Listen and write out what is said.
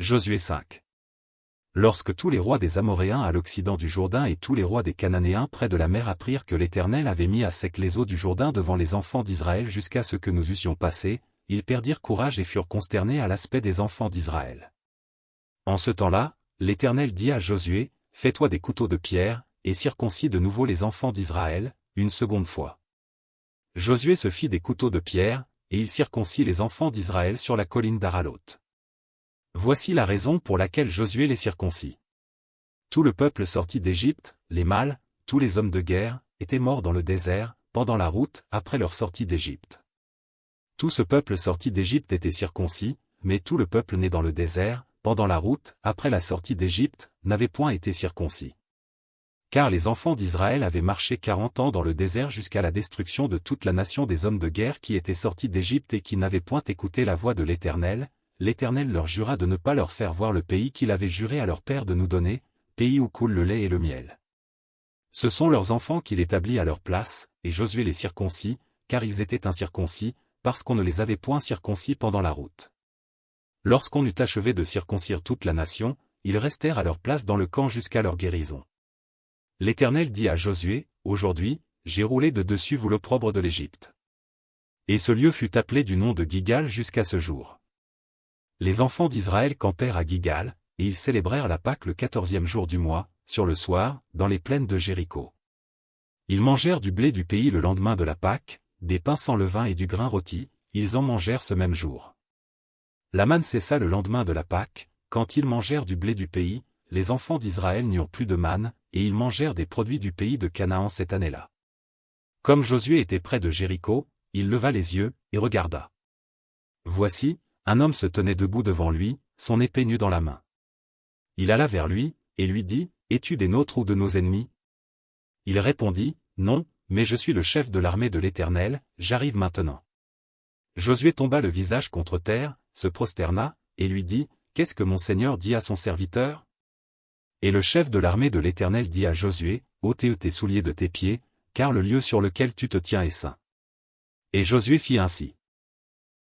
Josué 5. Lorsque tous les rois des Amoréens à l'occident du Jourdain et tous les rois des Cananéens près de la mer apprirent que l'Éternel avait mis à sec les eaux du Jourdain devant les enfants d'Israël jusqu'à ce que nous eussions passé, ils perdirent courage et furent consternés à l'aspect des enfants d'Israël. En ce temps-là, l'Éternel dit à Josué, « Fais-toi des couteaux de pierre, et circoncis de nouveau les enfants d'Israël, une seconde fois. » Josué se fit des couteaux de pierre, et il circoncit les enfants d'Israël sur la colline d'Aralot. Voici la raison pour laquelle Josué les circoncit. Tout le peuple sorti d'Égypte, les mâles, tous les hommes de guerre, étaient morts dans le désert, pendant la route, après leur sortie d'Égypte. Tout ce peuple sorti d'Égypte était circoncis, mais tout le peuple né dans le désert, pendant la route, après la sortie d'Égypte, n'avait point été circoncis. Car les enfants d'Israël avaient marché 40 ans dans le désert jusqu'à la destruction de toute la nation des hommes de guerre qui étaient sortis d'Égypte et qui n'avaient point écouté la voix de l'Éternel. L'Éternel leur jura de ne pas leur faire voir le pays qu'il avait juré à leur père de nous donner, pays où coule le lait et le miel. Ce sont leurs enfants qu'il établit à leur place, et Josué les circoncis, car ils étaient incirconcis, parce qu'on ne les avait point circoncis pendant la route. Lorsqu'on eut achevé de circoncire toute la nation, ils restèrent à leur place dans le camp jusqu'à leur guérison. L'Éternel dit à Josué, « Aujourd'hui, j'ai roulé de dessus vous l'opprobre de l'Égypte. » Et ce lieu fut appelé du nom de Gigal jusqu'à ce jour. Les enfants d'Israël campèrent à Gigal, et ils célébrèrent la Pâque le 14e jour du mois, sur le soir, dans les plaines de Jéricho. Ils mangèrent du blé du pays le lendemain de la Pâque, des pains sans levain et du grain rôti, ils en mangèrent ce même jour. La manne cessa le lendemain de la Pâque, quand ils mangèrent du blé du pays, les enfants d'Israël n'eurent plus de manne, et ils mangèrent des produits du pays de Canaan cette année-là. Comme Josué était près de Jéricho, il leva les yeux, et regarda. Voici, un homme se tenait debout devant lui, son épée nue dans la main. Il alla vers lui, et lui dit, « Es-tu des nôtres ou de nos ennemis ?» Il répondit, « Non, mais je suis le chef de l'armée de l'Éternel, j'arrive maintenant. » Josué tomba le visage contre terre, se prosterna, et lui dit, « Qu'est-ce que mon Seigneur dit à son serviteur ?» Et le chef de l'armée de l'Éternel dit à Josué, « ôte tes souliers de tes pieds, car le lieu sur lequel tu te tiens est saint. » Et Josué fit ainsi.